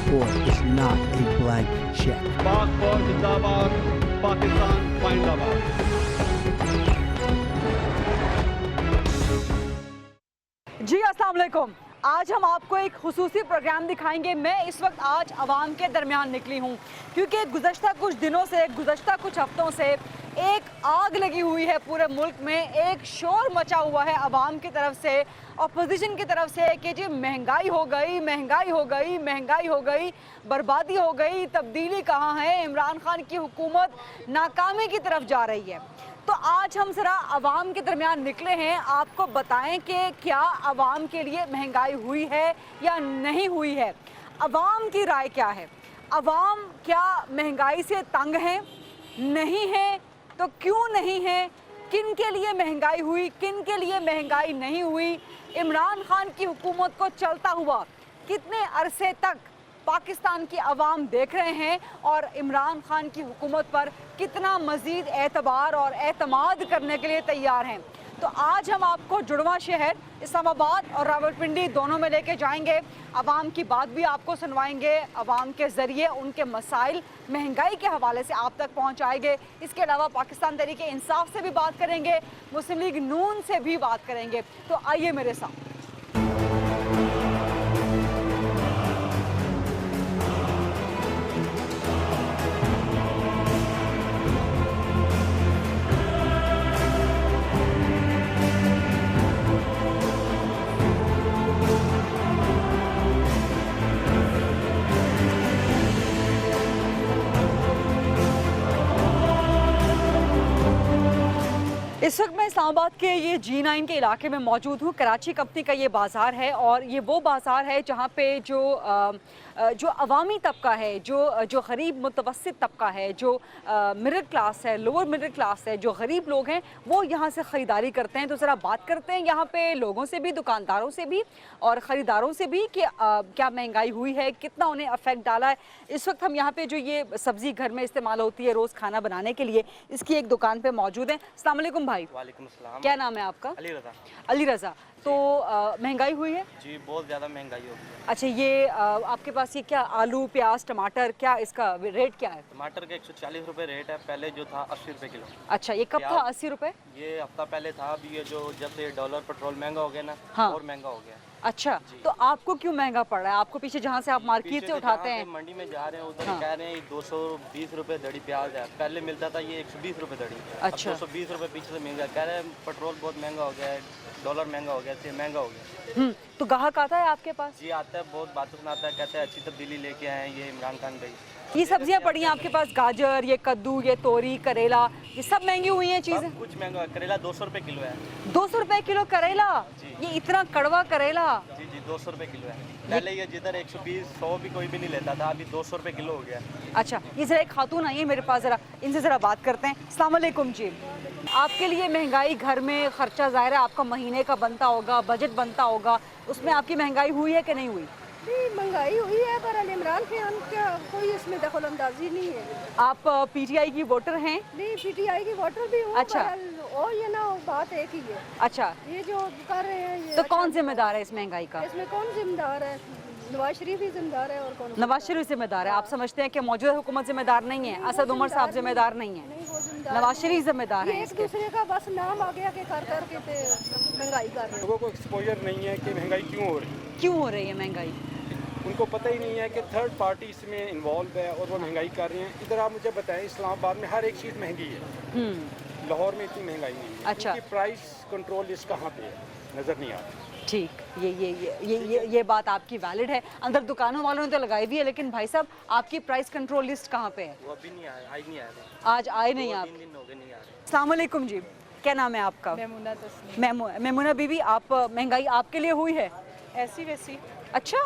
passport is not a blank check. Passport Zindabad, Pakistan Zindabad. जी अस्सलाम वालेकुम। आज हम आपको एक खुसूसी प्रोग्राम दिखाएंगे। मैं इस वक्त आज अवाम के दरमियान निकली हूँ क्योंकि गुज़श्ता कुछ दिनों से, गुज़श्ता कुछ हफ्तों से एक आग लगी हुई है पूरे मुल्क में। एक शोर मचा हुआ है अवाम की तरफ से, अपोजिशन की तरफ से कि जी महंगाई हो गई, महंगाई हो गई, महंगाई हो गई, बर्बादी हो गई, तब्दीली कहाँ है, इमरान खान की हुकूमत नाकामी की तरफ जा रही है। तो आज हम ज़रा अवाम के दरमियान निकले हैं, आपको बताएं कि क्या अवाम के लिए महंगाई हुई है या नहीं हुई है, अवाम की राय क्या है, अवाम क्या महंगाई से तंग है, नहीं है तो क्यों नहीं है, किन के लिए महंगाई हुई, किन के लिए महंगाई नहीं हुई, इमरान खान की हुकूमत को चलता हुआ कितने अरसे तक पाकिस्तान की अवाम देख रहे हैं और इमरान खान की हुकूमत पर कितना मज़ीद एतबार और एतमाद करने के लिए तैयार हैं। तो आज हम आपको जुड़वा शहर इस्लामाबाद और रावलपिंडी दोनों में लेके जाएंगे, अवाम की बात भी आपको सुनवाएंगे, अवाम के ज़रिए उनके मसाइल महंगाई के हवाले से आप तक पहुँचाएंगे। इसके अलावा पाकिस्तान तहरीक इंसाफ से भी बात करेंगे, मुस्लिम लीग नून से भी बात करेंगे। तो आइए मेरे साथ। इस वक्त मैं इस्लामाबाद के ये G9 के इलाके में मौजूद हूँ। कराची कंपनी का ये बाज़ार है और ये वो बाज़ार है जहाँ पे जो अवामी तबका है, जो गरीब मुतवस्सित तबका है, जो मिडिल क्लास है, लोअर मिडिल क्लास है, जो गरीब लोग हैं वो यहाँ से ख़रीदारी करते हैं। तो ज़रा बात करते हैं यहाँ पे लोगों से भी, दुकानदारों से भी और ख़रीदारों से भी कि क्या महंगाई हुई है, कितना उन्हें अफेक्ट डाला है। इस वक्त हम यहाँ पे जो ये सब्ज़ी घर में इस्तेमाल होती है रोज़ खाना बनाने के लिए, इसकी एक दुकान पर मौजूद है। अस्सलाम वालेकुम भाई। वालेकुम अस्सलाम। क्या नाम है आपका? अली रज़ा। अली रज़ा। तो महंगाई हुई है? जी बहुत ज़्यादा महंगाई हो गई है। अच्छा, ये आपके पास ये क्या आलू, प्याज, टमाटर, क्या इसका रेट क्या है? टमाटर का 140 रुपये रेट है, पहले जो था 80 रुपये किलो। अच्छा, ये कब था 80 रुपये? ये हफ्ता पहले था। अभी ये जो जब से डॉलर पेट्रोल महंगा हो गया ना, हाँ। और महंगा हो गया। अच्छा, तो आपको क्यों महंगा पड़ रहा है? आपको पीछे जहाँ से आप मार्केट से उठाते हैं, मंडी में जा रहे हैं उधर हाँ। कह रहे हैं 220 रुपये दड़ी प्याज है, पहले मिलता था ये 120 रुपये दड़ी। अच्छा। 220 रुपये पीछे से महंगा, कह रहे हैं पेट्रोल बहुत महंगा हो गया है, डॉलर महंगा हो गया, इससे महंगा हो गया। तो ग्राहक आता है आपके पास? जी आता है, बहुत बातें सुनाता है, कहते हैं अच्छी तब्दीली लेके आए हैं ये इमरान खान भाई। ये सब्जियां पड़ी हैं आपके पास, गाजर, ये कद्दू, ये तोरी, करेला, ये सब महंगी हुई हैं चीज़ें? कुछ महंगा है। करेला 200 रुपये किलो है। 200 रुपये किलो करेला? ये इतना कड़वा करेला? जी 200 रुपये किलो है। पहले ये जिधर 120, 100 भी कोई भी नहीं लेता था, अभी 200 रुपये किलो हो गया। अच्छा, ये ज़रा एक खातून आई है मेरे पास, ज़रा इनसे ज़रा बात करते हैं। अस्सलाम वालेकुम जी। आपके लिए महंगाई, घर में ख़र्चा ज़ाहिर है आपका महीने का बनता होगा, बजट बनता होगा, उसमें आपकी महंगाई हुई है कि नहीं हुई? नहीं, महंगाई हुई है पर इमरान खान का कोई इसमें दखल अंदाजी नहीं है। आप पीटीआई की वोटर हैं? नहीं, पीटीआई की वोटर भी हूँ। अच्छा। और ये ना बात एक ही है। अच्छा, ये जो कर रहे हैं ये तो कौन जिम्मेदार है इस महंगाई का? इसमें कौन जिम्मेदार है? नवाज शरीफ ही जिम्मेदार है और कौन? नवाज शरीफ जिम्मेदार है। आप समझते हैं कि मौजूदा हुकूमत जिम्मेदार नहीं है? असद उमर साहब जिम्मेदार नहीं है? नहीं, वो जिम्मेदार नवाज शरीफ जिम्मेदार है एक इसके? दूसरे का बस नाम आ गया कि कर करके महंगाई कर रहे हैं। लोगों को एक्सपोजर नहीं है कि महंगाई क्यों हो रही है। क्यों हो रही है महंगाई? उनको पता ही नहीं है कि थर्ड पार्टी इसमें इन्वॉल्व है और वो महंगाई कर रहे हैं। इधर आप मुझे बताएं, इस्लामाबाद में हर एक चीज़ महंगी है, लाहौर में इतनी महंगाई नहीं है। अच्छा। प्राइस कंट्रोल लिस्ट कहाँ पे है, नज़र नहीं आता। ठीक, ये बात आपकी वैलिड है। अंदर दुकानों वालों ने तो लगाई हुई है, लेकिन भाई साहब आपकी प्राइस कंट्रोल लिस्ट कहाँ पे है? वो अभी नहीं आया, आज नहीं आया। आज आए नहीं आप? 3 दिन हो गए नहीं आ रहे। अस्सलाम वालेकुम जी। क्या नाम है आपका? मेमुना तस्नीम। मेमुना बीबी, आप महंगाई आपके लिए हुई है? ऐसी वैसी। अच्छा,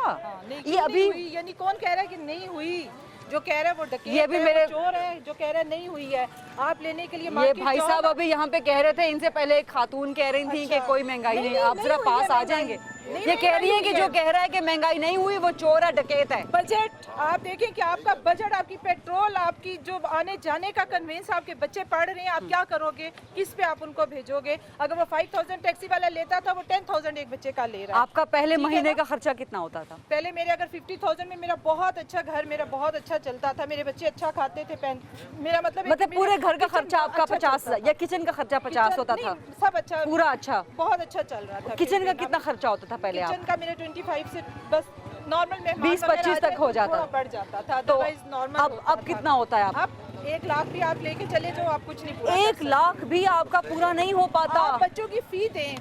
नहीं, ये अभी नहीं हुई, यानी कौन कह रहा है कि नहीं हुई? जो कह रहा है वो डकैत ये भी है, मेरे वो चोर है, जो कह रहा है नहीं हुई है। आप लेने के लिए ये मार्केट भाई जाओ साहब ना। अभी यहाँ पे कह रहे थे, इनसे पहले एक खातून कह रही थी कि अच्छा। कोई महंगाई नहीं। आप नहीं जरा हुई पास है आ महंगाई। जाएंगे? ये कह रही है कि जो कह रहा है कि महंगाई नहीं हुई वो चोर है, डकैत है। बजट आप देखें कि आपका बजट, आपकी पेट्रोल, आपकी जो आने जाने का कन्वेंस, आपके बच्चे पढ़ रहे हैं, आप क्या करोगे, किस पे आप उनको भेजोगे? अगर वो 5000 टैक्सी वाला लेता था, वो 10,000 एक बच्चे का ले रहा है। आपका पहले ठीक है महीने ना? का खर्चा कितना होता था? पहले मेरे अगर 50,000 में मेरा बहुत अच्छा घर, मेरा बहुत अच्छा चलता था, मेरे बच्चे अच्छा खाते थे, मेरा मतलब पूरे घर का खर्चा आपका 50,000 या किचन का खर्चा 50 होता था? सब अच्छा, पूरा अच्छा, बहुत अच्छा चल रहा था। किचन का कितना खर्चा होता था पहले? किचन का मेरा 25 से बस नॉर्मल में 20-25 तक हो जाता थोड़ा बढ़ जाता था, तो अदरवाइज नॉर्मल। अब कितना होता है? अब 1 लाख भी आप लेके चले जाओ, आप कुछ नहीं पूरा 1 लाख भी आपका पूरा नहीं हो पाता। आप बच्चों की फी दें।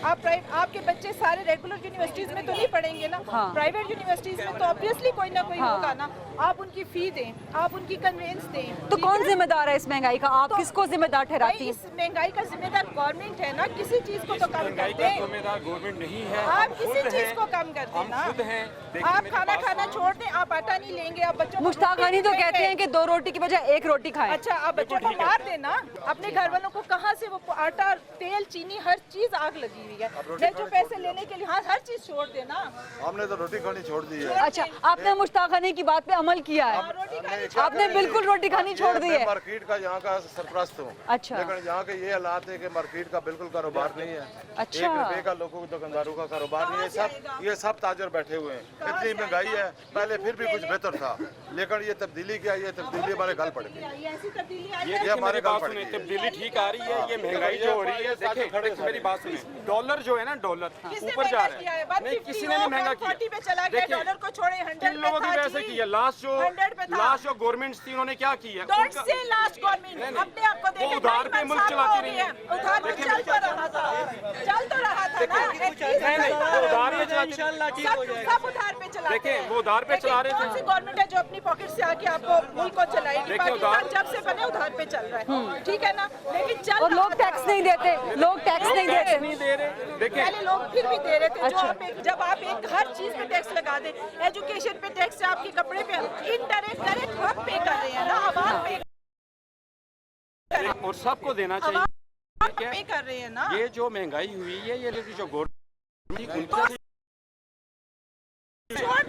आपके बच्चे सारे रेगुलर यूनिवर्सिटीज में तो नहीं पढ़ेंगे ना, हाँ। प्राइवेट यूनिवर्सिटीज में तो ऑब्वियसली कोई ना कोई हाँ। होगा ना। आप उनकी फी दें, आप उनकी कन्वेंस दें। तो ठीक कौन है? जिम्मेदार है इस महंगाई का? आप तो किसको जिम्मेदार भाई, ठहराती हैं? इस महंगाई का जिम्मेदार गवर्नमेंट है ना, किसी चीज को तो कम कर महंगाई का दें। जिम्मेदार गवर्नमेंट नहीं है, आप हम किसी खुद चीज हैं, को कम कर दें हम ना। खुद हैं। देखिए, आप मेरे खाना पास खाना में- छोड़ दें, आप आटा नहीं लेंगे, आप बच्चों को मुश्ताक रोटी गनी तो नहीं कहते हैं देंगे। कि 2 रोटी की बजाय 1 रोटी खाएं। अच्छा, आप बच्चों को मार देना। अपने घर वालों को कहाँ से वो आटा, तेल, चीनी, हर चीज आग लगी हुई है। मैं जो पैसे लेने के लिए, हाँ, हर चीज छोड़ देना। हमने तो रोटी खानी छोड़ दी है। अच्छा, आपने मुश्ताक गनी की बात पे अमल किया है? रोटी खानी आपने बिल्कुल रोटी खानी छोड़ दी मैं है? मार्केट का यहाँ का सरपरस्त हूँ। अच्छा। लेकिन यहाँ के ये हालात है कि मार्केट का बिल्कुल कारोबार नहीं है। अच्छा। 1 रुपए का लोगों के दुकानदारों का कारोबार नहीं है। ये सब ताजर बैठे हुए हैं। इतनी महंगाई है, पहले फिर भी कुछ बेहतर था, लेकिन ये तब्दीली क्या, ये तब्दीली हमारे गल पड़ गई। ऐसी तब्दीली आई ये है। हमारे हमारे बात गाँव सुने, पड़ गई। तब्दीली ठीक आ रही है, ये महंगाई जो हो रही है। देखिए मेरी बात सुने, डॉलर जो है ना, डॉलर किसने ऊपर जा महंगा रहा किया है? है। 150 नहीं, किसी ने नहीं महंगा किया। 140 पे चला गया, देखिए, डॉलर को छोड़े 100 किन लोगों की वजह से किया? लास्ट जो गवर्नमेंट्स थी उन्होंने क्या किया? डोंट उनका- से लास्ट गवर्नमेंट नहीं, अपने आप को वो देखे उधार पे मुल्क चलाती रही है। उधार पे चल तो रहा था, चल तो रहा था ना। नहीं, वो उधार पे चलाती सब उधार पे चला। देखें, वो उधार पे चला रहे थे। कौन सी गवर्नमेंट है जो अपनी पॉकेट से आके आपको मुल्क को चलाएगी? देखिए, पाकिस्तान जब से बने उधार पे चल रहा है, ठीक है ना, लेकिन चल और लोग रहा था। टैक्स नहीं देते, लोग टैक्स नहीं देते। नहीं दे रहे। देखिए पहले लोग फिर भी दे रहे थे। अच्छा। जब आप एक हर चीज पे टैक्स लगा दे, एजुकेशन पे टैक्स है, आपके कपड़े पे, इनडायरेक्ट डायरेक्ट हम पे कर रहे हैं ना, आवाम पे और सबको देना चाहिए। पे कर रहे हैं ना। ये जो महंगाई हुई है, ये जो गवर्नमेंट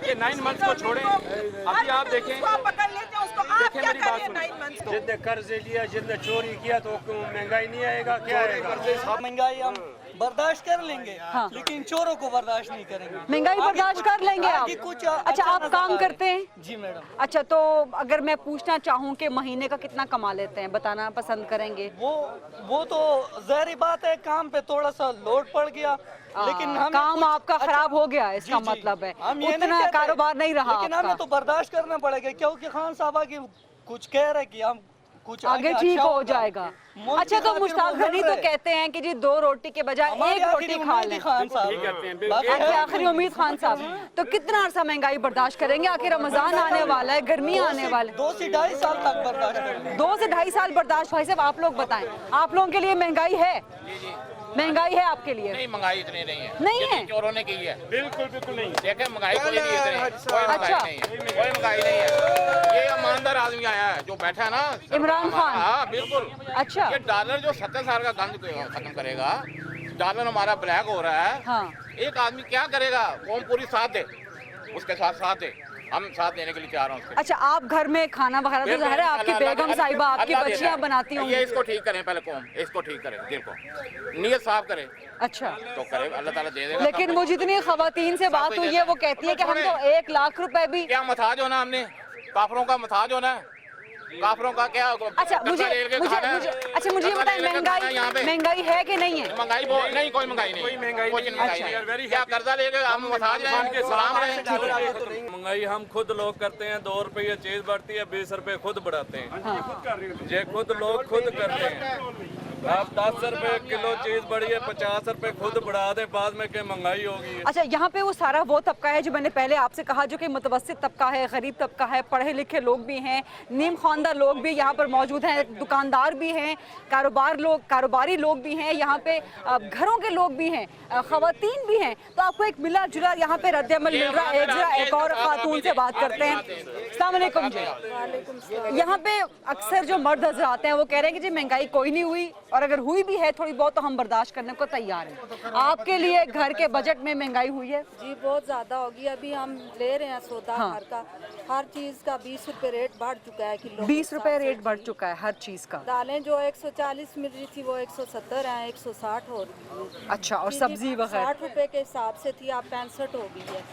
ये 9 मंथ्स को छोड़े। अभी आप देखें, आप पकड़ लेते हैं उसको, आप देखें क्या मेरी कर बात रहे हैं सुनिए। 9 मंथ्स को? जिसने कर्ज लिया, जिसने चोरी किया, तो महंगाई नहीं आएगा? क्या आएगा? महंगाई हम बर्दाश्त कर लेंगे, हाँ। लेकिन चोरों को बर्दाश्त नहीं करेंगे। महंगाई बर्दाश्त कर लेंगे आप? आगे कुछ अच्छा, आप काम करते हैं? जी मैडम। अच्छा, तो अगर मैं पूछना चाहूँ कि महीने का कितना कमा लेते हैं, बताना पसंद करेंगे? वो तो ज़ाहिर बात है, काम पे थोड़ा सा लोड पड़ गया, लेकिन हम काम आपका खराब हो गया, इसका मतलब है हम ये नहीं उतना कहते, कारोबार नहीं रहा लेकिन आपका। हमें तो बर्दाश्त करना पड़ेगा, क्योंकि खान साहब की कुछ कह रहे कि हम कुछ आगे अच्छा ठीक हो होगा। जाएगा। मुल्क अच्छा, की तो खातिर मुश्ताक वो गनी लड़ तो रहे। कहते हैं कि जी 2 रोटी के बजाय हमारी 1 रोटी आखिरी खा उम्मीद ही लें। खान साहब ठीक कहते हैं। बाकी आपकी आखिरी उम्मीद खान साहब, तो कितना अर्सा महंगाई बर्दाश्त करेंगे? आखिर रमजान आने वाला है, गर्मी आने वाले, 2 से 2.5 साल तक बर्दाश्त करेंगे। 2 से 2.5 साल बर्दाश्त। भाई साहब, आप लोग बताएं, आप लोगों के लिए महंगाई है? महंगाई है आपके लिए? नहीं, महंगाई इतनी नहीं है। नहीं है? चोरों ने की है। बिल्कुल बिल्कुल नहीं। देखे महंगाई कोई नहीं इतनी, कोई महंगाई अच्छा। नहीं है, कोई महंगाई नहीं है। ये ईमानदार आदमी आया है जो बैठा है ना, इमरान खान। हाँ बिल्कुल। अच्छा। ये डॉलर जो 70 साल का गंद खत्म करेगा, डॉलर हमारा ब्लैक हो रहा है। हाँ। एक आदमी क्या करेगा? कौन पूरी साथ दे, उसके साथ दे, हम साथ देने के लिए तैयार हैं उसके। अच्छा, आप घर में खाना वगैरह तो ज़ाहिर है आपकी बेगम साहिबा, आपकी बच्चियां बनाती होंगी। ये इसको ठीक करें पहले, कौन इसको ठीक करें, दिल को नीयत साफ करे अच्छा, तो करे, अल्लाह ताला दे देगा। लेकिन वो जितनी खवातीन से बात हुई है वो कहती है कि हम तो 1 लाख रुपए भी। क्या मथाज होना हमने, काफरों का मथाज होना है, काफरों का क्या? अच्छा, मुझे ये बताएं, महंगाई है कि नहीं है? महंगाई नहीं, कोई महंगाई नहीं, कोई महंगाई कुछ नहीं। महंगाई नहीं। क्या कर्जा लेके हम मथाज हैं, सलाम रहे। महंगाई हम खुद लोग करते हैं। 2 रुपये चीज बढ़ती है, 20 रुपए खुद बढ़ाते हैं। ये खुद लोग खुद करते हैं। अब 10 रुपए किलो चीज बढ़ी है, 50 रुपए खुद बढ़ा दे, बाद में क्या महंगाई होगी। अच्छा, यहाँ पे वो सारा वो तबका है जो मैंने पहले आपसे कहा, जो कि मुतवस्सित तबका है, गरीब तबका है, पढ़े लिखे लोग भी हैं, नीम ख्वानदार लोग भी यहाँ पर मौजूद हैं, दुकानदार भी हैं, कारोबारी लोग भी हैं, यहाँ पे घरों के लोग भी हैं, खवातीन भी हैं। तो आपको एक मिला जुला यहाँ पे रद्द-ए-अमल मिल रहा है। एक और खातून से बात करते हैं। अस्सलाम वालेकुम जी। यहाँ पे अक्सर जो मर्द नजर आते हैं वो कह रहे हैं कि जी महंगाई कोई नहीं हुई, और अगर हुई भी है थोड़ी बहुत तो हम बर्दाश्त करने को तैयार हैं। आपके लिए घर के बजट में महंगाई हुई है? जी बहुत ज़्यादा होगी। अभी हम ले रहे हैं सौदा घर का, हर चीज़ का 20 रुपए रेट बढ़ चुका है किलो। 20 रुपए रेट बढ़ चुका है हर चीज़ का। दालें जो 140 मिल रही थी वो 170 है, 160 हो रही है। अच्छा, और सब्जी वगैरह 60 रुपए के हिसाब से थी, आप 65 हो गई है।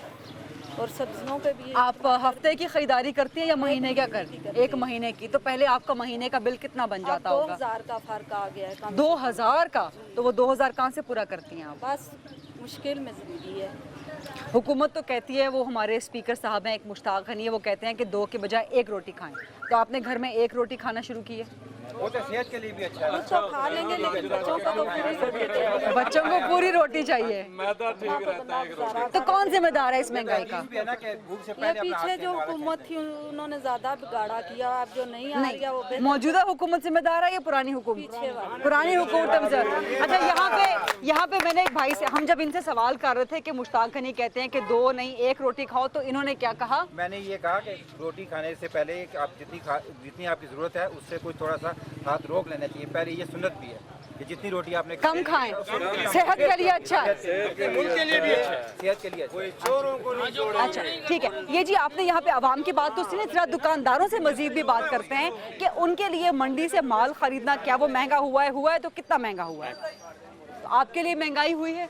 और सब्जियों पे भी आप हफ्ते की खरीदारी करती हैं या महीने क्या करती हैं? एक महीने की। तो पहले आपका महीने का बिल कितना बन जाता होगा? 2000 का फर्क आ गया है। 2000 का? तो वो 2000 कहाँ से पूरा करती हैं आप? बस मुश्किल में जिंदगी है। हुकूमत तो कहती है, वो हमारे स्पीकर साहब हैं एक मुश्ताक हनी है, वो कहते हैं कि 2 के बजाय 1 रोटी खाएं। तो आपने घर में 1 रोटी खाना शुरू की है? वो तो सेहत के लिए भी अच्छा है। तो खा लेंगे लेकिन बच्चों को तो पूरी रोटी चाहिए। बच्चों को पूरी रोटी चाहिए। मैदा ठीक रहता है। तो कौन जिम्मेदार है इस महंगाई का? ये पीछे जो हुकूमत थी उन्होंने ज्यादा बिगाड़ा किया। अब जो नहीं आ रही है वो बेहतर। मौजूदा हुकूमत जिम्मेदार है या पुरानी हुकूमत? पीछे वाली। पुरानी हुकूमत। अच्छा, यहाँ पे मैंने एक भाई से, हम जब इनसे सवाल कर रहे थे कि मुश्ताक हनी कहते हैं कि 2 नहीं 1 रोटी खाओ, तो इन्होंने क्या कहा? मैंने ये कहा कि रोटी खाने से पहले आप जितनी आपकी ज़रूरत है उससे कोई थोड़ा सा हाथ रोक लेना चाहिए। पहले ये सुन्नत भी है कि जितनी रोटी आपने कम खाएं, सेहत के लिए अच्छा है। उनके लिए भी अच्छा है, सेहत के लिए अच्छा है। चोरों को नहीं छोड़ो। अच्छा ठीक है। ये जी आपने यहाँ पे आवाम की बात तो सुनी, जरा दुकानदारों से मजीद भी बात करते हैं कि उनके लिए मंडी से माल खरीदना क्या वो महंगा हुआ है तो कितना महंगा हुआ है? तो आपके लिए महंगाई हुई है?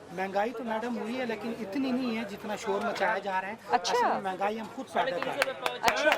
महंगाई तो मैडम हुई है लेकिन इतनी नहीं है जितना शोर मचाया जा रहा है। अच्छा। असल में महंगाई हम खुद पैदा कर रहे हैं। अच्छा।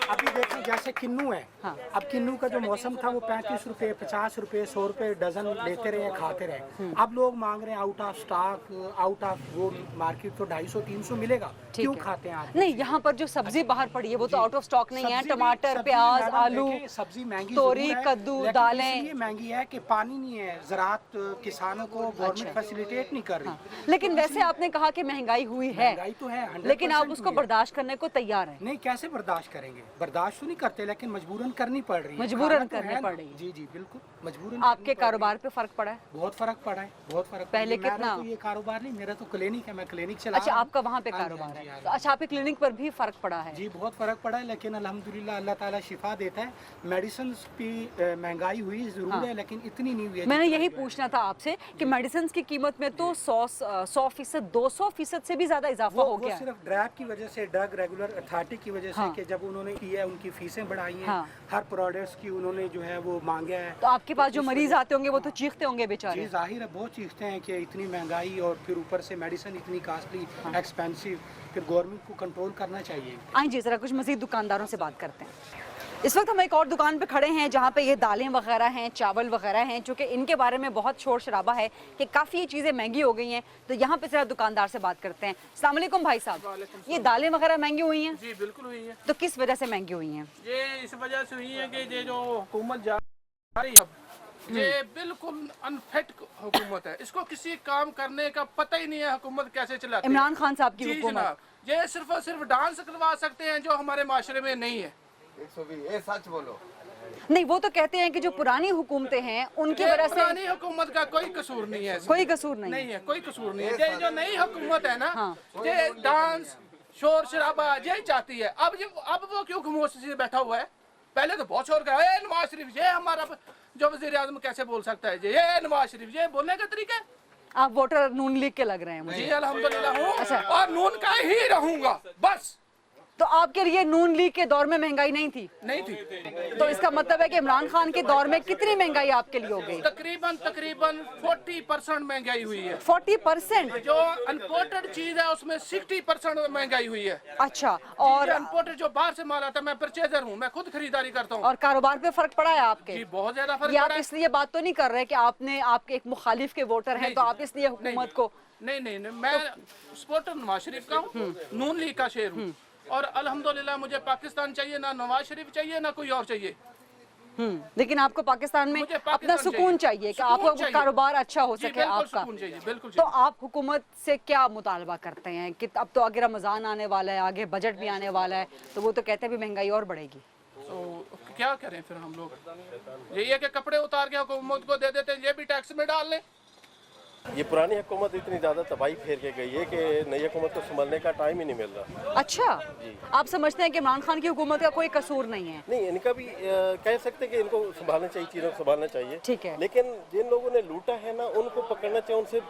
अभी देखें जैसे किन्नू है। हाँ। अब किन्नू का जो मौसम था वो 35 रुपए 50 रुपए 100 रुपए डजन लेते रहे खाते रहे। अब लोग मांग रहे हैं out of stock, out of वो मार्केट तो 250-300 मिलेगा। क्यों खाते हैं आप? नहीं, यहाँ पर जो सब्जी बाहर पड़ी है वो तो आउट ऑफ स्टॉक नहीं है। टमाटर, प्याज, आलू, सब्जी महंगी, तोरी, कद्दू, दालें ये महंगी है कि पानी नहीं है। ज़राअत किसानों को गवर्नमेंट फैसिलिटेट नहीं कर रही। हाँ। लेकिन वैसे आपने कहा कि महंगाई हुई है। महंगाई तो है, लेकिन आप उसको बर्दाश्त करने को तैयार हैं? नहीं, कैसे बर्दाश्त करेंगे? बर्दाश्त तो नहीं करते लेकिन मजबूरन करनी पड़ रही है। मजबूरन करनी पड़ रही है। जी जी बिल्कुल मजबूरन। आपके कारोबार पे फर्क पड़ा है? बहुत फर्क पड़ा है, बहुत फर्क। पहले कितना? तो ये कारोबार नहीं, मेरा तो क्लिनिक है, मैं क्लिनिक चला। अच्छा, आपका वहाँ पे कारोबार है। तो अच्छा, आपके क्लिनिक पर भी फर्क पड़ा है? जी बहुत फर्क पड़ा है, लेकिन अल्हम्दुलिल्लाह अल्लाह ताला शिफा देता है। मेडिसिन की महंगाई हुई जरूर है लेकिन इतनी नहीं हुई है। मैंने यही पूछना था आपसे कि मेडिसिन की कीमत में तो 100%, 200% से भी ज्यादा इजाफा हो गया। सिर्फ ड्रग की वजह से, ड्रग रेगुलर अथॉरिटी की वजह से कि जब उन्होंने की है उनकी फीसें बढ़ाई हैं। हर प्रोडक्ट्स की उन्होंने जो है वो मांगा है। तो आपके पास जो मरीज आते होंगे वो तो चीखते होंगे बेचारे। जी जाहिर है, बहुत चीखते हैं कि इतनी महंगाई और फिर ऊपर से मेडिसिन इतनी कॉस्टली, एक्सपेंसिव, फिर गवर्नमेंट को कंट्रोल करना चाहिए। आइए जी जरा कुछ मजीद दुकानदारों से बात करते हैं। इस वक्त हम एक और दुकान पे खड़े हैं जहाँ पे ये दालें वगैरह हैं, चावल वगैरह हैं, चूँकि इनके बारे में बहुत शोर शराबा है कि काफ़ी ये चीज़ें महंगी हो गई हैं। तो यहाँ पे जरा दुकानदार से बात करते हैं। अस्सलाम वालेकुम भाई साहब, ये दालें वगैरह महंगी हुई हैं? जी बिल्कुल हुई है। तो किस वजह से महंगी हुई हैं? ये इस वजह से हुई है कि ये जो हुकूमत जा रही है ये बिल्कुल अनफिट हुकूमत है। इसको किसी काम करने का पता ही नहीं है हुकूमत कैसे चलाती है। इमरान खान साहब की हुकूमत। ये सिर्फ और सिर्फ डांस करवा सकते हैं जो हमारे माशरे में नहीं है। 120 ये सच बोलो। नहीं, वो तो कहते हैं कि जो पुरानी हुकूमतें हैं उनकी वजह से। पुरानी हुकूमत का कोई कसूर नहीं है। कोई कसूर नहीं है, कोई कसूर नहीं है। ये जो नई हुकूमत है ना, ये डांस शोर शराबा यही चाहती है। अब वो क्यों खामोश से बैठा हुआ है? पहले तो बहुत शोर कर नवाज शरीफ, ये हमारा जो वज़ीर आज़म कैसे बोल सकता है ये नवाज शरीफ, ये बोलने का तरीका है। आप वोटर नून लीग के लग रहे हैं मुझे। जी अल्हम्दुलिल्लाह हूँ। अच्छा। और नून का ही रहूंगा बस। तो आपके लिए नून लीग के दौर में महंगाई नहीं थी? नहीं थी। तो इसका मतलब है कि इमरान खान के दौर में कितनी महंगाई आपके लिए हो गई? तकरीबन 40% महंगाई हुई है। 40%? जो अनपोर्टेड चीज है उसमें 60% महंगाई हुई है। अच्छा। और अनपोर्टेड जो बाहर से माल आता है, मैं परचेजर हूँ, मैं खुद खरीदारी करता हूँ। और कारोबार पे फर्क पड़ा है आपके? जी बहुत ज्यादा फर्क पड़ा है। आप इसलिए बात तो नहीं कर रहे कि आपके एक मुखालिफ के वोटर हैं तो आप इसलिए हुकूमत को? नहीं, मैं सपोर्टर नवाज शरीफ का हूँ, नून लीग का शेर हूँ। और अल्हम्दुलिल्लाह मुझे पाकिस्तान चाहिए, ना नवाज शरीफ चाहिए ना कोई और चाहिए। लेकिन आपको पाकिस्तान में अपना सुकून चाहिए कि आपका कारोबार अच्छा हो सके आपका। बिल्कुल। तो आप हुकूमत से क्या मुतालबा करते हैं कि अब तो आगे रमजान आने वाला है, आगे बजट भी आने वाला है, तो वो तो कहते हैं भी महंगाई और बढ़ेगी। तो क्या करें फिर हम लोग? यही है कि कपड़े उतार के हुकूमत को दे देते हैं, ये भी टैक्स में डाल लें। ये पुरानी हुकूमत इतनी ज़्यादा तबाही फेर के गई है कि नई हुकूमत को संभलने का टाइम ही नहीं मिल रहा। अच्छा, आप समझते हैं कि इमरान खान की हुकूमत का कोई कसूर नहीं है? नहीं, इनका भी कह सकते हैं कि इनको संभालना चाहिए, चीज़ों को संभालना चाहिए। ठीक है, लेकिन जिन लोगों ने लूटा है ना, उनको पकड़ना चाहिए, उनसे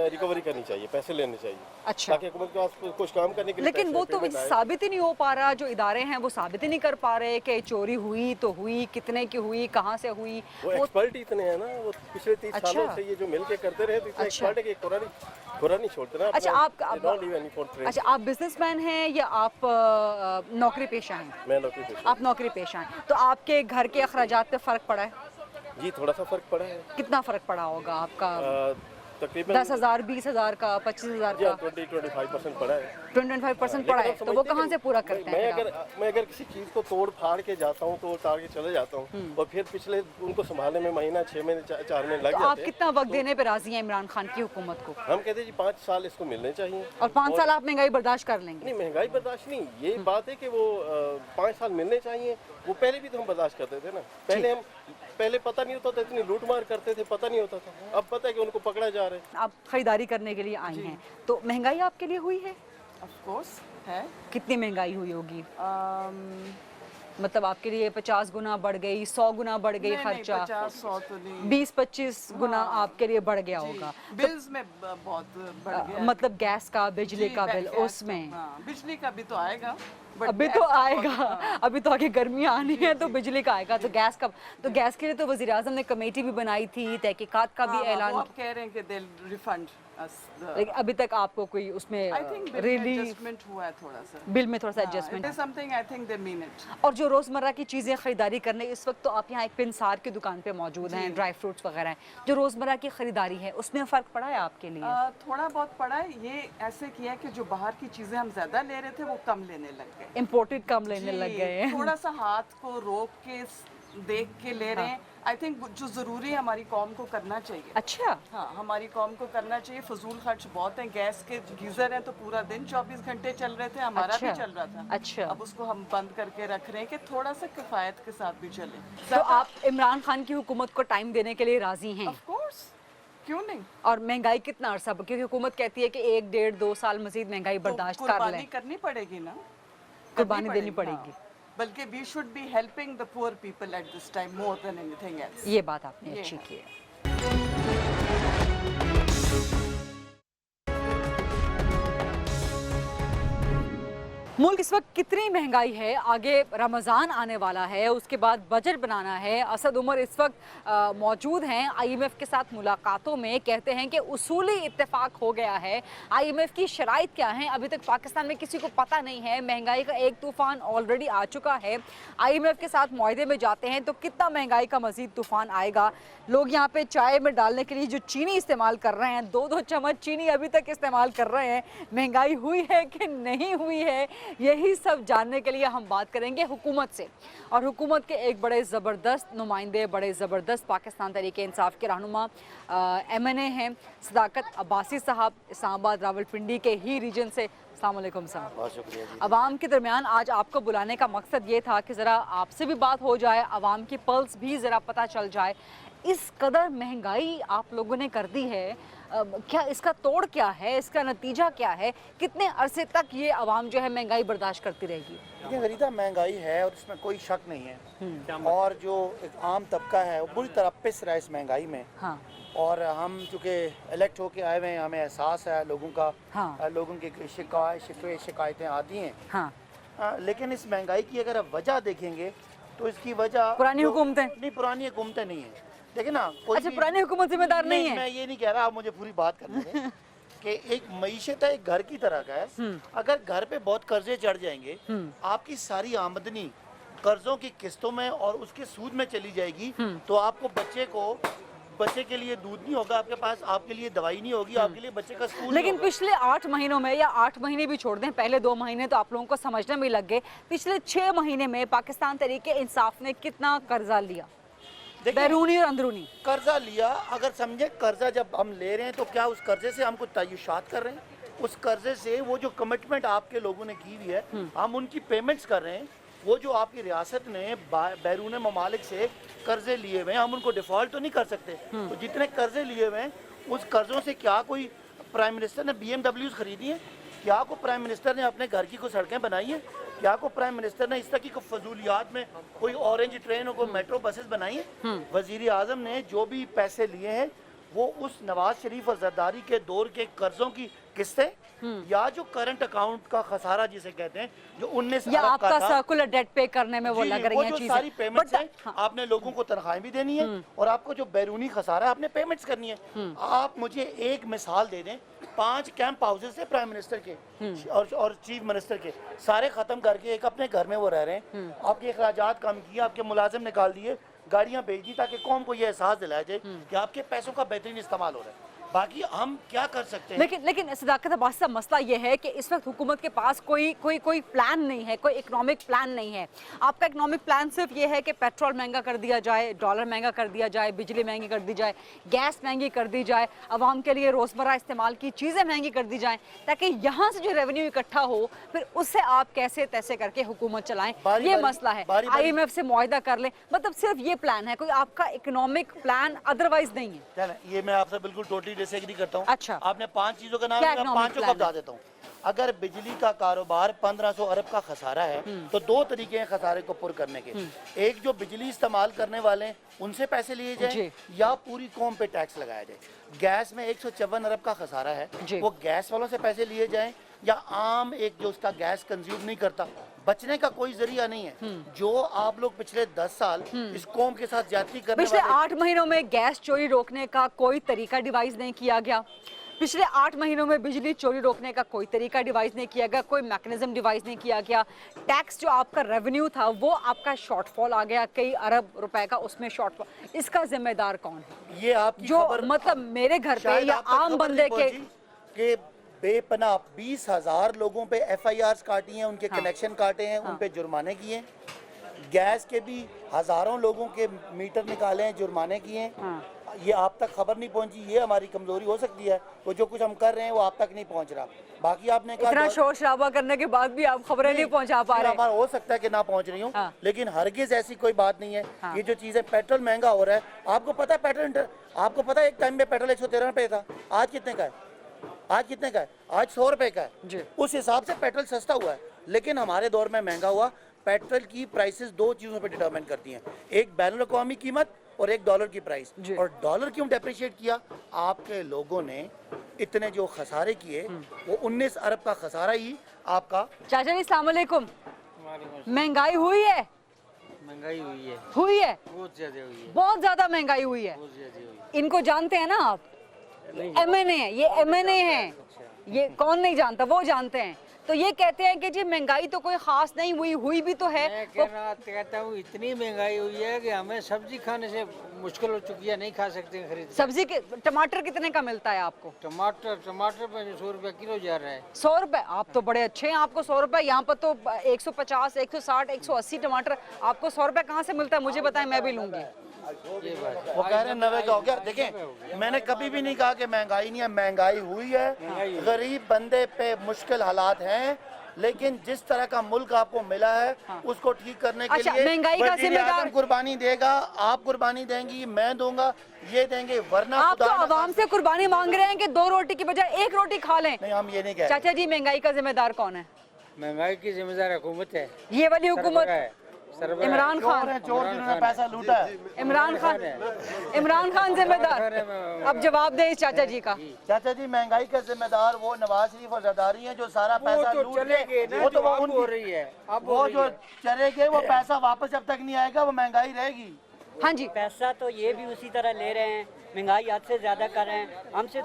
रिकवरी करनी चाहिए, पैसे लेने चाहिए। अच्छा, ताकि हुकूमत के पास कुछ काम करने के लिए लेकिन वो तो साबित ही नहीं हो पा रहा। जो इदारे हैं वो साबित ही नहीं कर पा रहे कि चोरी हुई तो हुई, कितने की हुई, कहाँ से हुई। वो एक्सपर्ट इतने हैं ना, वो पिछले 30 सालों से ये जो मिलके करते रहे, तो इतने एक्सपर्ट है कि खुरा नहीं छोड़ते ना। अच्छा, आप बिजनेसमैन हैं या आप नौकरी पेशा हैं? मैं नौकरी पेशा। आप नौकरी पेशा हैं, तो आपके घर के अखराजात पे फ़र्क पड़ा है? जी, थोड़ा सा फ़र्क पड़ा है। कितना फ़र्क पड़ा होगा आपका? तकरीबन 10,000, 20,000 का, 25,000 का? 20-25% पड़ा है। 25% पड़ा है, तो वो कहाँ से पूरा करते हैं? मैं अगर किसी चीज़ को तोड़ फाड़ के जाता हूँ, तोड़ ताड़ के चले जाता हूँ, और फिर पिछले उनको संभालने में महीना, 6 महीने, 4 महीने लग जाते हैं। आप कितना वक्त देने पे राजी हैं इमरान खान की हुकूमत को? हम कहते हैं जी 5 साल इसको मिलने चाहिए। और 5 साल आप महंगाई बर्दाश्त कर लेंगे? नहीं, महंगाई बर्दाश्त नहीं, ये बात है कि वो 5 साल मिलने चाहिए। वो पहले भी तो हम बर्दाश्त करते थे ना। पहले पता नहीं होता था, इतनी लूट मार करते थे, पता नहीं होता था। अब पता है कि उनको पकड़ा जा रहा है। आप खरीदारी करने के लिए आई हैं, तो महंगाई आपके लिए हुई है? ऑफ कोर्स है। कितनी महंगाई हुई होगी? मतलब आपके लिए 50 गुना बढ़ गई, 100 गुना बढ़ गई खर्चा? 50-100 तो नहीं, 20-25 गुना आपके लिए बढ़ गया होगा। बिल्स में बहुत बढ़ गया। मतलब गैस का, बिजली का बिल, उसमें बिजली का भी तो आएगा। अभी तो आएगा, अभी तो आगे गर्मियाँ आनी है तो बिजली का आएगा। तो गैस का, तो गैस के लिए तो वज़ीर आज़म ने कमेटी भी बनाई थी, तहकीकात का भी ऐलान। वो कह रहे हैं कि they'll refund us the... लेकिन अभी तक आपको कोई उसमें एडजस्टमेंट हुआ है थोड़ा सा, बिल में थोड़ा सा एडजस्टमेंट है। Something I think they mean it. और जो रोज़मर्रा की चीज़ें ख़रीदारी करने, इस वक्त तो आप यहाँ एक पिंसार की दुकान पे मौजूद हैं, ड्राई फ्रूट्स वगैरह हैं, जो रोज़मर्रा की ख़रीदारी है उसमें फ़र्क पड़ा है आपके लिए? थोड़ा बहुत पड़ा है। ये ऐसे किया कि जो बाहर की चीज़ें हम ज़्यादा ले रहे थे वो कम लेने लग गए, इम्पोर्टेड कम लेने लग गए हैं। थोड़ा सा हाथ को रोक के देख के ले रहे हैं। आई थिंक जो ज़रूरी है हमारी कौम को करना चाहिए। अच्छा, हाँ, हमारी कौम को करना चाहिए। फजूल खर्च बहुत हैं। गैस के गीज़र हैं तो पूरा दिन 24 घंटे चल रहे थे, हमारा भी चल रहा था। अच्छा, अब उसको हम बंद करके रख रहे हैं कि थोड़ा सा किफ़ायत के साथ भी चले। तो आप इमरान खान की हुकूमत को टाइम देने के लिए राजी हैं? ऑफ कोर्स, क्यों नहीं। और महंगाई कितना अरसा, क्योंकि हुकूमत कहती है कि 1, 1.5, 2 साल मजीद महंगाई बर्दाश्त कर लें। करनी पड़ेगी ना, कुर्बानी देनी पड़ेगी। बल्कि we should be helping the poor people at this time more than anything else. ये बात आपने अच्छी की है। मुल्क इस वक्त कितनी महंगाई है, आगे रमज़ान आने वाला है, उसके बाद बजट बनाना है। असद उमर इस वक्त मौजूद हैं IMF के साथ मुलाकातों में, कहते हैं कि उसूली इत्तेफाक हो गया है। IMF की शराइत क्या हैं अभी तक पाकिस्तान में किसी को पता नहीं है। महंगाई का एक तूफ़ान ऑलरेडी आ चुका है। IMF के साथ मुआहदे में जाते हैं तो कितना महंगाई का मज़ीद तूफ़ान आएगा। लोग यहाँ पे चाय में डालने के लिए जो चीनी इस्तेमाल कर रहे हैं, 2-2 चम्मच चीनी अभी तक इस्तेमाल कर रहे हैं। महंगाई हुई है कि नहीं हुई है, यही सब जानने के लिए हम बात करेंगे हुकूमत से। और हुकूमत के एक बड़े ज़बरदस्त नुमाइंदे, बड़े ज़बरदस्त पाकिस्तान तहरीक इंसाफ के रहनुमा MNA हैं सदाकत अब्बासी साहब, इस्लामाबाद रावलपिंडी के ही रीजन से। अस्सलाम वालेकुम साहब। बहुत शुक्रिया जी। अवाम के दरमियान आज आपको बुलाने का मकसद ये था कि ज़रा आपसे भी बात हो जाए, अवाम की पल्स भी ज़रा पता चल जाए। इस कदर महंगाई आप लोगों ने कर दी है, क्या इसका तोड़ क्या है, इसका नतीजा क्या है, कितने अरसे तक ये आवाम जो है महंगाई बर्दाश्त करती रहेगी? देखिए फरीदा, महंगाई है और इसमें कोई शक नहीं है, और जो एक आम तबका है वो बुरी तरह पिस रहा है इस महंगाई में। हाँ। और हम चूँकि इलेक्ट होके आए हुए हैं, हमें एहसास है लोगों का। हाँ। लोगों की शिकायतें आती हैं। हाँ। लेकिन इस महंगाई की अगर आप वजह देखेंगे तो इसकी वजह पुरानी हुकूमतें नहीं, पुरानी हुकूमतें नहीं है। देखिए ना, अच्छा, पुरानी हुकूमत जिम्मेदार नहीं है। मैं ये नहीं कह रहा, आप मुझे पूरी बात करने दें कि एक मईशत है, एक घर की तरह का है। अगर घर पे बहुत कर्जे चढ़ जाएंगे, आपकी सारी आमदनी कर्जों की किस्तों में और उसके सूद में चली जाएगी, तो आपको बच्चे के लिए दूध नहीं होगा आपके पास, आपके लिए दवाई नहीं होगी, आपके लिए बच्चे का स्कूल। लेकिन पिछले 8 महीनों में, या 8 महीने भी छोड़ दें, पहले 2 महीने तो आप लोगों को समझने में लग गए, पिछले 6 महीने में पाकिस्तान तहरीक इंसाफ ने कितना कर्जा लिया, बैरूनी और अंदरूनी कर्जा लिया? अगर समझे कर्जा जब हम ले रहे हैं तो क्या उस कर्जे से हम कुछ तय्युशात कर रहे हैं? उस कर्जे से वो जो कमिटमेंट आपके लोगों ने की हुई है, हम उनकी पेमेंट्स कर रहे हैं। वो जो आपकी रियासत ने बैरून ममालिक से कर्जे लिए हुए हैं, हम उनको डिफ़ॉल्ट तो नहीं कर सकते। तो जितने कर्जे लिए हुए हैं उस कर्जों से क्या कोई प्राइम मिनिस्टर ने BMWs खरीदी हैं? क्या को प्राइम मिनिस्टर ने अपने घर की कोई सड़कें बनाई हैं? क्या को प्राइम मिनिस्टर ने इस तरह की कोई फजूलियात में कोई ऑरेंज ट्रेन और कोई मेट्रो बसेस बनाई हैं? वजीर आजम ने जो भी पैसे लिए हैं वो उस नवाज शरीफ और जरदारी के दौर के कर्जों की किस्तें या जो करंट अकाउंट का खसारा जिसे कहते हैं, जो 19 या अरब का आपका था, सर्कुलर डेट पे करने में वो लग रही हैं जो चीजें। सारी पेमेंट्स हैं, आपने लोगों को तनख्वाहें भी देनी है और आपको जो बैरूनी खसारा है आपने पेमेंट्स करनी है। आप मुझे एक मिसाल दे दें, 5 कैंप हाउसेस थे प्राइम मिनिस्टर के और चीफ मिनिस्टर के, सारे खत्म करके एक अपने घर में वो रह रहे हैं। आपके अखराजात कम किए, आपके मुलाजिम निकाल दिए, गाड़ियां भेज दी ताकि कौम को ये एहसास दिलाया जाए कि आपके पैसों का बेहतरीन इस्तेमाल हो रहा है। बाकी हम क्या कर सकते हैं? लेकिन सदाकत अब्बास साहब, मसला ये है कि इस वक्त हुकूमत के पास कोई प्लान नहीं है, कोई इकोनॉमिक प्लान नहीं है। आपका इकोनॉमिक प्लान सिर्फ ये है कि पेट्रोल महंगा कर दिया जाए, डॉलर महंगा कर दिया जाए, बिजली महंगी कर दी जाए, गैस महंगी कर दी जाए, आवाम के लिए रोज़मर्रा इस्तेमाल की चीज़ें महंगी कर दी जाएँ, ताकि यहाँ से जो रेवेन्यू इकट्ठा हो फिर उससे आप कैसे तैसे करके हुकूमत चलाएँ, ये मसला है। IMF से मुआहदा कर लें, मतलब सिर्फ ये प्लान है, कोई आपका इकोनॉमिक प्लान अदरवाइज नहीं है। चलें, ये मैं आपसे बिल्कुल टोटली डिसएग्री करता हूँ। अच्छा, आपने 5 चीजों का नाम लिया, 5 को बता देता हूँ। अगर बिजली का कारोबार 1500 अरब का खसारा है तो 2 तरीके हैं खसारे को पुर करने के। एक, जो बिजली इस्तेमाल करने वाले हैं उनसे पैसे लिए जाए या पूरी कौम पे टैक्स लगाया जाए। गैस में 154 अरब का खसारा है, वो गैस वालों से पैसे लिए जाएं या आम एक जो उसका गैस कंज्यूम नहीं करता, बचने का कोई जरिया नहीं है। जो आप लोग पिछले 10 साल इस कौम के साथ ज्यादती करने पिछले 8 महीनों में गैस चोरी रोकने का कोई तरीका डिवाइस नहीं किया गया। पिछले 8 महीनों में बिजली चोरी रोकने का कोई तरीका डिवाइस नहीं किया गया, कोई मैकेनिज्म डिवाइस नहीं किया गया। टैक्स जो आपका रेवेन्यू था वो आपका शॉर्टफॉल आ गया, कई अरब रुपए का उसमें शॉर्टफॉल। इसका जिम्मेदार कौन है? ये आपकी जो मतलब मेरे घर पे या आम बंदे के बेपनाह 20,000 लोगों पे FIRs काटी हैं, उनके कनेक्शन काटे हैं, उन पे जुर्माने किए। गैस के भी हजारों लोगों के मीटर निकाले हैं, जुर्माने किए हैं। ये आप तक खबर नहीं पहुंची, ये हमारी कमजोरी हो सकती है। वो जो कुछ हम कर रहे हैं वो आप तक नहीं पहुंच रहा। बाकी आपने कहा इतना शोर शराबा करने के बाद भी आप खबरें नहीं पहुंचा पा रहे। हो सकता है कि ना पहुंच रही हूँ, लेकिन हरगिज ऐसी कोई बात नहीं है। ये जो चीजें, पेट्रोल महंगा हो रहा है, आपको पता है पेट्रोल, आपको पता है एक टाइम में पेट्रोल 113 रुपए था, आज कितने का है? आज कितने का है? आज 100 रुपए का है। उस हिसाब से पेट्रोल सस्ता हुआ है, लेकिन हमारे दौर में महंगा हुआ। पेट्रोल की प्राइसेस 2 चीज़ों पे डिटरमाइन करती हैं, एक बैनुल अक़वामी कीमत और एक डॉलर की प्राइस। और डॉलर क्यों डेप्रिशिएट किया? आपके लोगों ने इतने जो खसारे किए, वो 19 अरब का खसारा ही आपका। चाचा जी अस्सलाम वालेकुम। महंगाई हुई है? महंगाई हुई है, हुई है, बहुत ज्यादा हुई है, बहुत ज्यादा महंगाई हुई है। इनको जानते हैं ना आप? MNA है, ये MNA है। ये कौन नहीं जानता, वो जानते हैं। तो ये कहते हैं कि जी महंगाई तो कोई खास नहीं हुई, हुई भी तो है। मैं कहता हूँ इतनी महंगाई हुई है कि हमें सब्जी खाने से मुश्किल हो चुकी है, नहीं खा सकते खरीद। सब्जी के टमाटर कितने का मिलता है आपको? टमाटर पे 100 रुपए किलो जा रहा है। 100 रुपए? आप तो बड़े अच्छे हैं, आपको 100 रुपए। यहाँ पर तो 150, 160, 180 टमाटर। आपको 100 रुपए कहाँ से मिलता है? मुझे बताएं, मैं भी लूंगी। वो कह रहे हैं 90 का हो गया। देखें, मैंने कभी भी नहीं कहा कि महंगाई नहीं है, महंगाई हुई है। गरीब बंदे पे मुश्किल हालात हैं, लेकिन जिस तरह का मुल्क आपको मिला है उसको ठीक करने के लिए महंगाई का जिम्मेदार कुर्बानी देगा, आप कुर्बानी देंगी, मैं दूंगा, ये देंगे, वरना आप तो आवाम से कुर्बानी मांग रहे हैं कि 2 रोटी की बजाय 1 रोटी खा लें। नहीं, हम ये नहीं कह रहे। चाचा जी, महंगाई का जिम्मेदार कौन है? महंगाई की जिम्मेदार हुकूमत है, ये वाली हुकूमत। इमरान खान, चोर जिन्होंने पैसा लूटा है। इमरान खान जिम्मेदार। अब जवाब दें इस चाचा जी का। चाचा जी, महंगाई का जिम्मेदार वो नवाज शरीफ और जरदारी हैं जो सारा पैसा लूट गए। वो तो हो रही है, वो जो चले गए, वो पैसा वापस जब तक नहीं आएगा वो महंगाई रहेगी। हाँ जी, पैसा तो ये भी उसी तरह ले रहे हैं, महंगाई हद से ज्यादा कर रहे हैं। हमसे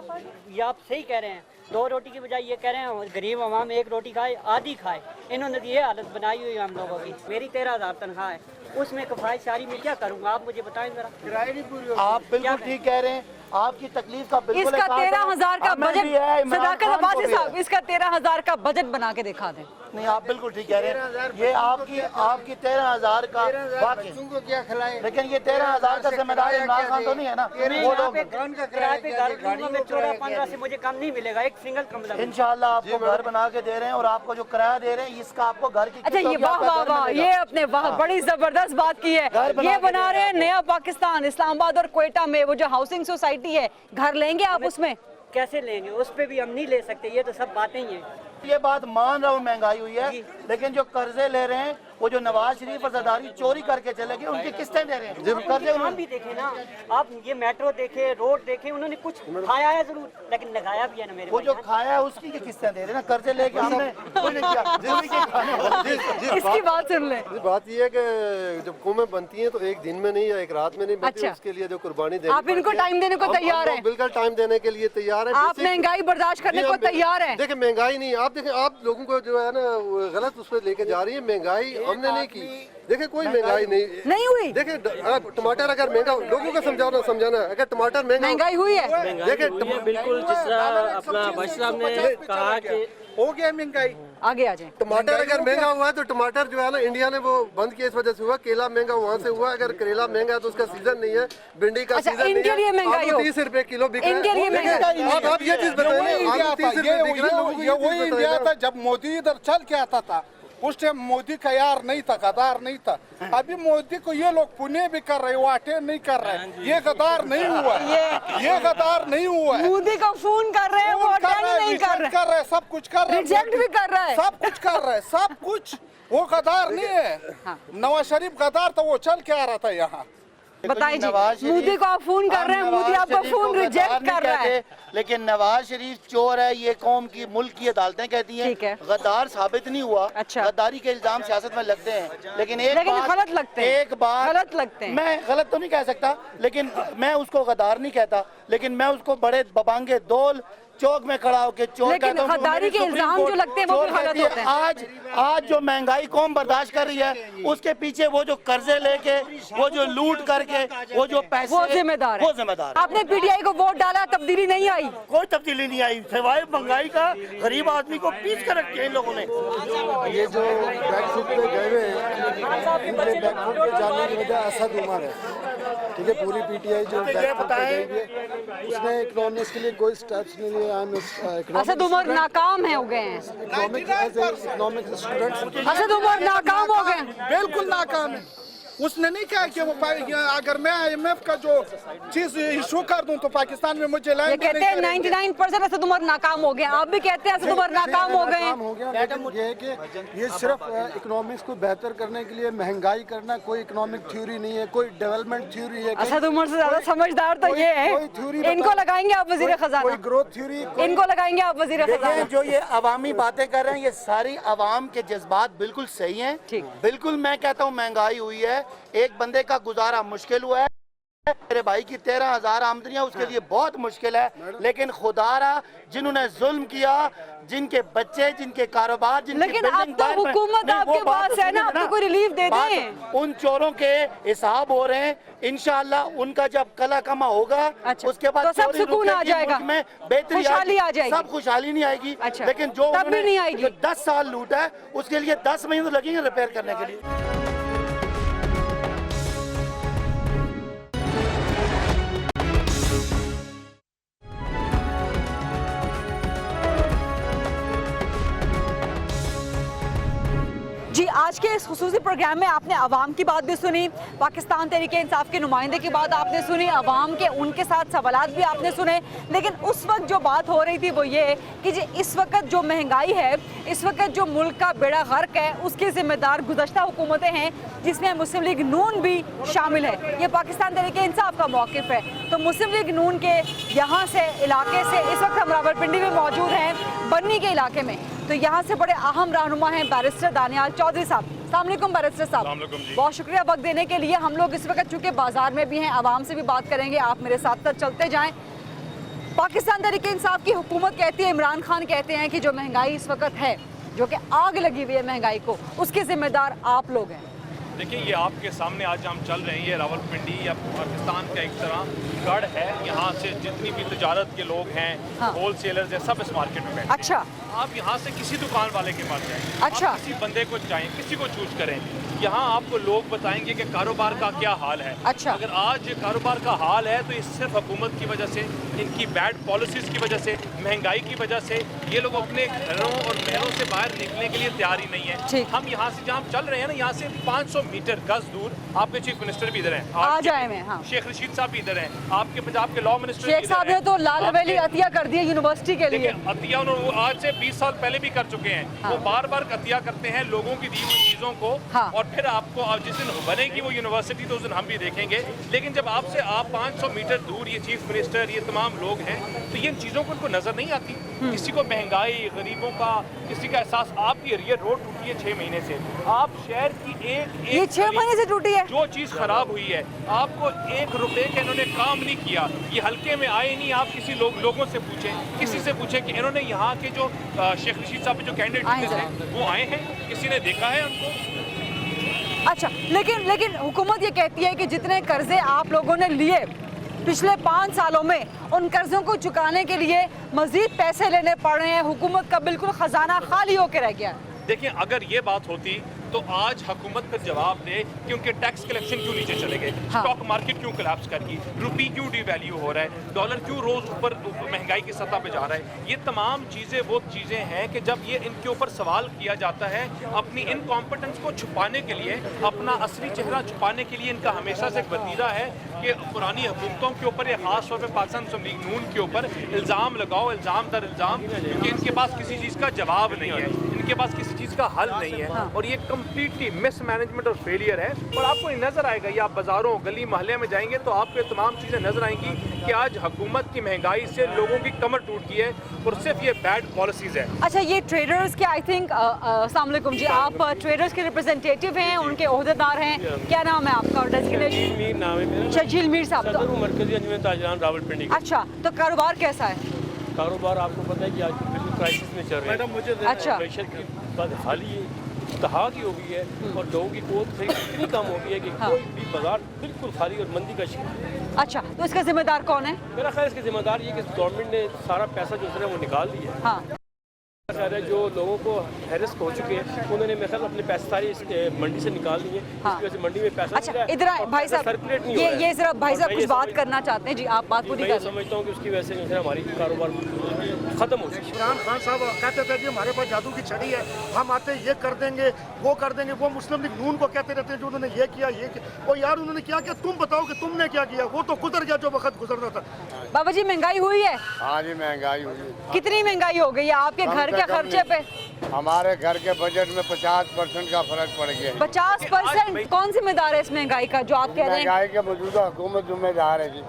ये आप सही कह रहे हैं, 2 रोटी की बजाय ये कह रहे हैं गरीब आवाम 1 रोटी खाए, आधी खाए। इन्होंने ये हालत बनाई हुई है हम लोगों की। मेरी 13,000 तनख्वाह है, उसमें कफायत सारी मैं क्या करूँगा? आप मुझे बताएं जरा। किराए नहीं पूरी। आप बिल्कुल ठीक कह रहे हैं, आपकी तकलीफ का बिल्कुल। इसका 13,000 का बजट, सदाकत अब्बासी साहब, इसका 13,000 का बजट बना के दिखा दें। नहीं, आप बिल्कुल ठीक कह रहे हैं। ये आपकी 13,000 का वाकई, को क्या खिलाए? लेकिन ये 13,000 का जिम्मेदार इमरान खान तो नहीं है ना। वो लोग किराए पे घर लूंगा मैं 14-15 से मुझे कम नहीं मिलेगा, एक सिंगल कमरा। इंशाल्लाह आपको घर बना के दे रहे हैं और आपको जो किराया दे रहे हैं इसका आपको घर की। अच्छा, ये वाह वाह वाह, ये अपने वाह बड़ी जबरदस्त बात की है। ये बना रहे हैं नया पाकिस्तान, इस्लामाबाद और क्वेटा में वो जो हाउसिंग सोसाइटी है, घर लेंगे आप उसमें? कैसे लेंगे, उस पे भी हम नहीं ले सकते, ये तो सब बातें ही हैं। ये बात मान रहा हूँ महंगाई हुई है, लेकिन जो कर्जे ले रहे हैं वो जो नवाज शरीफ और जरदारी चोरी करके चले गए उनकी किस्तें दे रहे हैं। कर्जे हम भी देखे ना, आप ये मेट्रो देखे, रोड देखे, उन्होंने कुछ खाया है जरूर, लेकिन लगाया भी है ना मेरे। वो जो खाया है उसकी किस्तें दे रहे हैं ना, कर्जे लेके हमने कोई नहीं किया। इसकी बात सुन ले। बात ये है कि जब कौमें बनती हैं तो एक दिन में नहीं या एक रात में नहीं बनती। उसके लिए जो कुर्बानी देनी आप इनको टाइम देने को तैयार हैं? बिल्कुल टाइम देने के लिए तैयार है। आप महंगाई बर्दाश्त करने को तैयार हैं? देखिए महंगाई नहीं, आप देखें, आप लोगों को जो है ना गलत उस पर लेके जा रही है। महंगाई हमने नहीं की, देखिए कोई महंगाई नहीं हुई। देखिए टमाटर अगर महंगा, लोगों को समझाना है, अगर टमाटर महंगाई हुई है, देखिए बिल्कुल जिस तरह अपना भाई साहब ने कहा कि हो गया महंगाई। आगे आ जाए। टमाटर अगर महंगा हुआ है तो टमाटर जो है ना इंडिया ने वो बंद किया, इस वजह से हुआ। केला महंगा वहाँ से हुआ, अगर करेला महंगा है तो उसका सीजन नहीं है, भिंडी का सीजन नहीं है। 30 रुपए किलो बिक रहा है। आप ये चीज बताइए, 30 रुपए बिक रहा है। ये वही इंडिया था जब मोदी इधर चल के आता था, उस टाइम मोदी का यार नहीं था, गद्दार नहीं था। अभी मोदी को ये लोग पुणे भी कर रहे, वो अटेंड नहीं कर रहे। ये गद्दार नहीं हुआ, ये गद्दार नहीं हुआ। मोदी को फोन कर रहे हैं, वो अटेंड नहीं कर रहे, सब कुछ कर रहे, रिजेक्ट भी कर रहा है, सब कुछ कर रहे, सब कुछ। वो गद्दार नहीं है। नवाज शरीफ गद्दार था, वो चल के आ रहा था यहाँ। बताइए जी, मोदी को आप फोन कर रहे हैं, मोदी आपका फोन रिजेक्ट कर रहा है। लेकिन नवाज शरीफ चोर है, ये कौम की मुल्क की अदालतें कहती हैं। गद्दार साबित नहीं हुआ। अच्छा। गद्दारी के इल्जाम सियासत में लगते हैं, लेकिन गलत लगते हैं। एक बात गलत लगते हैं। मैं गलत तो नहीं कह सकता, लेकिन मैं उसको गद्दार नहीं कहता, लेकिन मैं उसको बड़े बबांगे दोल चौक में खड़ा होकर चोर कहता हूं। गद्दारी के इल्जाम जो लगते हैं वो भी गलत होते हैं। आज जो महंगाई कौम बर्दाश्त कर रही है, उसके पीछे वो जो कर्जे लेके, वो जो लूट करके, वो जो पैसे, वो जिम्मेदार है। वो जिम्मेदार। आपने पीटीआई को वोट डाला, तब्दीली नहीं आई? कोई तब्दीली नहीं आई, सिवाय महंगाई का। गरीब आदमी को पीस कर रखे हैं इन लोगों ने। ये जो बैकफुट पे गए हुए हैं, इनके बैकफुट पे जाने की वजह असद उमर है। ठीक है, पूरी पीटीआई जो बैकफुट पे गई हुई है, उसने इकोनॉमिक्स के लिए कोई स्टेप्स नहीं लिए। असद उमर नाकाम है, हो गए हैं। असद उमर नाकाम हो गए, बिल्कुल नाकाम है। उसने नहीं कहा कि वो अगर मैं IMF का जो चीज इशू कर दूं तो पाकिस्तान में मुझे ये कहते हैं 99% असद उमर नाकाम हो गए। आप भी कहते हैं असद उमर नाकाम हो गए हैं। ये है कि ये सिर्फ इकोनॉमिक्स को बेहतर करने के लिए महंगाई करना कोई इकोनॉमिक थ्योरी नहीं है, कोई डेवलपमेंट थ्योरी है। असद उमर से ज्यादा समझदार तो ये है। इनको लगाएंगे आप वजीर खजाना, कोई ग्रोथ थ्योरी, इनको लगाएंगे आप वजीर खजाना। जो ये अवामी बातें कर रहे हैं, ये सारी अवाम के जज्बात बिल्कुल सही हैं। बिल्कुल मैं कहता हूँ महंगाई हुई है, एक बंदे का गुजारा मुश्किल हुआ है। मेरे भाई की 13,000 आमदनियां उसके लिए बहुत मुश्किल है, लेकिन खुदारा जिन्होंने जुल्म किया, जिनके बच्चे, जिनके कारोबार, जिनके लेकिन अब तो हुकूमत आपके पास है ना, आपको कोई रिलीफ दे दें। उन चोरों के हिसाब हो रहे हैं, इंशाल्लाह उनका जब कला कमा होगा, उसके बाद तो सब सुकून आ जाएगा, में बेहतरी खुशहाली आ जाएगी। सब खुशहाली नहीं आएगी, लेकिन जो तब भी नहीं आएगी। 10 साल लूटा है, उसके लिए 10 महीने तो लगेंगे रिपेयर करने के लिए। जी, आज के इस खुसूसी प्रोग्राम में आपने अवाम की बात भी सुनी, पाकिस्तान तहरीक इंसाफ के नुमाइंदे की बात आपने सुनी, अवाम के उनके साथ सवालात भी आपने सुने। लेकिन उस वक्त जो बात हो रही थी वो ये कि जी इस वक्त जो महंगाई है, इस वक्त जो मुल्क का बेड़ा गर्क है, उसकी जिम्मेदार गुज़श्ता हुकूमतें हैं, जिसमें मुस्लिम लीग नून भी शामिल है। ये पाकिस्तान तहरीक इंसाफ का मौक़िफ़ है। तो मुस्लिम लीग नून के यहाँ से इलाके से इस वक्त हम रावलपिंडी में मौजूद हैं, बन्नी के इलाके में। तो यहाँ से बड़े अहम रहनुमा हैं बैरिस्टर दानियाल चौधरी साहब। अस्सलाम वालेकुम बैरिस्टर साहब, बहुत शुक्रिया वक्त देने के लिए। हम लोग इस वक्त चूँकि बाजार में भी हैं, आवाम से भी बात करेंगे, आप मेरे साथ साथ चलते जाएं। पाकिस्तान तहरीक इंसाफ की हुकूमत कहती है, इमरान खान कहते हैं कि जो महंगाई इस वक्त है, जो कि आग लगी हुई है महंगाई को, उसके जिम्मेदार आप लोग हैं। देखिए ये आपके सामने आज हम चल रहे हैं, ये रावलपिंडी या पाकिस्तान का एक तरह गढ़ है। यहाँ से जितनी भी तजारत के लोग हैं, होल सेलर्स हैं, सब इस मार्केट में बैठे। अच्छा, आप यहाँ से किसी दुकान वाले के पास जाएं, अच्छा, आप किसी बंदे को जाएं, किसी को चूज करें, यहाँ आपको लोग बताएंगे कि कारोबार का क्या हाल है। अच्छा, अगर आज कारोबार का हाल है तो ये सिर्फ हुकूमत की वजह से, इनकी बैड पॉलिसीज की वजह से, महंगाई की वजह से ये लोग अपने घरों और महलों से बाहर निकलने के लिए तैयार ही नहीं है। हम यहाँ से जहाँ चल रहे हैं ना, यहाँ से 500 मीटर गज दूर आपके चीफ मिनिस्टर भी इधर हैं, आ जाए में, हाँ। शेख रशीद साहब भी इधर हैं, आपके पंजाब के लॉ मिनिस्टर शेख साहब ने तो लाल हवेली अतिया कर दी है यूनिवर्सिटी के लिए। अतिया उन्होंने आज से 20 साल पहले भी कर चुके हैं। वो बार बार अतिया करते हैं लोगों की दी हुई चीजों को, और फिर आपको जिस दिन बनेगी वो यूनिवर्सिटी तो उस दिन हम भी देखेंगे। लेकिन जब आपसे आप 500 मीटर दूर ये चीफ मिनिस्टर, ये तमाम लोग हैं, तो ये इन चीजों को उनको नजर नहीं आती। किसी को महंगाई, गरीबों का, किसी का एहसास। आपकी ये रोड टूटी है 6 महीने से, आप शहर की एक 6 महीने से टूटी है, जो चीज खराब हुई है, आपको 1 रुपए का इन्होंने काम नहीं किया। ये हल्के में आए नहीं। आप किसी लोगों से पूछें, किसी से पूछें कि इन्होंने यहाँ के जो शेख रशीद साहब जो कैंडिडेट हैं वो आए हैं, किसी ने देखा है उनको? अच्छा, लेकिन हुकूमत ये कहती है कि जितने कर्जे आप लोगों ने लिए पिछले 5 सालों में, उन कर्जों को चुकाने के लिए मजीद पैसे लेने पड़ रहे हैं। हुकूमत का बिल्कुल खजाना खाली होकर रह गया है। देखिए, अगर ये बात होती तो आज हुकूमत फिर जवाब दे कि उनके टैक्स कलेक्शन क्यों नीचे चले गए, स्टॉक मार्केट क्यों कोलैप्स कर गई, रुपी क्यों डिवैल्यू हो रहा है, डॉलर क्यों रोज ऊपर महंगाई की सतह पे जा रहा है। ये तमाम चीज़ें वो चीज़ें हैं कि जब ये इनके ऊपर सवाल किया जाता है, अपनी इनकॉम्पिटेंस को छुपाने के लिए, अपना असली चेहरा छुपाने के लिए इनका हमेशा से एक वतीरा है कि पुरानी हुकूमतों के ऊपर या खास तौर पर पाकिस्तान मुस्लिम लीग नून के ऊपर इल्ज़ाम लगाओ, इल्ज़ाम दर इल्ज़ाम, क्योंकि इनके पास किसी चीज़ का जवाब नहीं है, इनके पास किसी चीज़ का हल नहीं है। और ये कम्प्लीटली मिसमैनेजमेंट और फेलियर है। और आपको नजर आएगा, ये आप बाजारों, गली मोहल्ले में जाएंगे तो आपको ये तमाम चीज़ें नजर आएंगी कि आज हुकूमत की महंगाई से लोगों की कमर टूट गई है और सिर्फ ये बैड पॉलिसीज है। अच्छा, ये ट्रेडर्स के आई थिंक अस्सलाम वालेकुम जी, आप ट्रेडर्स के रिप्रेजेंटेटिव हैं, उनके ओहदेदार हैं, क्या नाम है आपका और डेजिग्नेशन? शजील मीर साहब। तो मरकजी अंजुमन ताजरान रावलपिंडी। अच्छा, तो कारोबार कैसा है? कारोबार आपको पता है कि आज बिल्कुल क्राइसिस में चल रहा है। मैडम, मुझे अच्छा, प्रेशर की बदहाल ही तहा की हो गई है और लोगों की कोत इतनी कम हो गई है कि कोई भी बाजार बिल्कुल खाली और मंदी का शिकार। अच्छा, तो इसका जिम्मेदार कौन है? मेरा ख्याल इसके जिम्मेदार ये कि गवर्नमेंट ने सारा पैसा जो है वो निकाल दिया। हाँ, जो लोगों को हैरेस हो चुके हैं उन्होंने मेरे ख्याल अपने पैसे सारे इस मंडी से निकाल लिए। हाँ। इसकी वजह से मंडी में पैसा अच्छा, इधर भाई साहब, सर्कुलेट नहीं ये जरा भाई साहब कुछ बात करना चाहते हैं जी, आप बात पूरी कर। समझता हूँ कि उसकी वजह से जो है हमारी कारोबार खत्म हो चुकी है। इमरान खान साहब कहते थे कि हमारे पास जादू की छड़ी है, हम आते ये कर देंगे, वो कर देंगे। वो मुस्लिम लीग नून को कहते रहते हैं जो उन्होंने ये किया, ये किया। वो यार उन्होंने क्या किया, तुम बताओ कि तुमने क्या किया। वो तो गुजर गया जो वक्त गुजरना था। बाबा जी, महंगाई हुई है? हाँ जी, महंगाई हुई है। कितनी महंगाई हो गई है आपके घर के खर्चे पे? हमारे घर के बजट में 50% का फर्क पड़ गया। 50%? कौन जिम्मेदार है इस महंगाई का जो आप कह रहे हैं? महंगाई के मौजूदा हुकूमत जिम्मेदार है जी।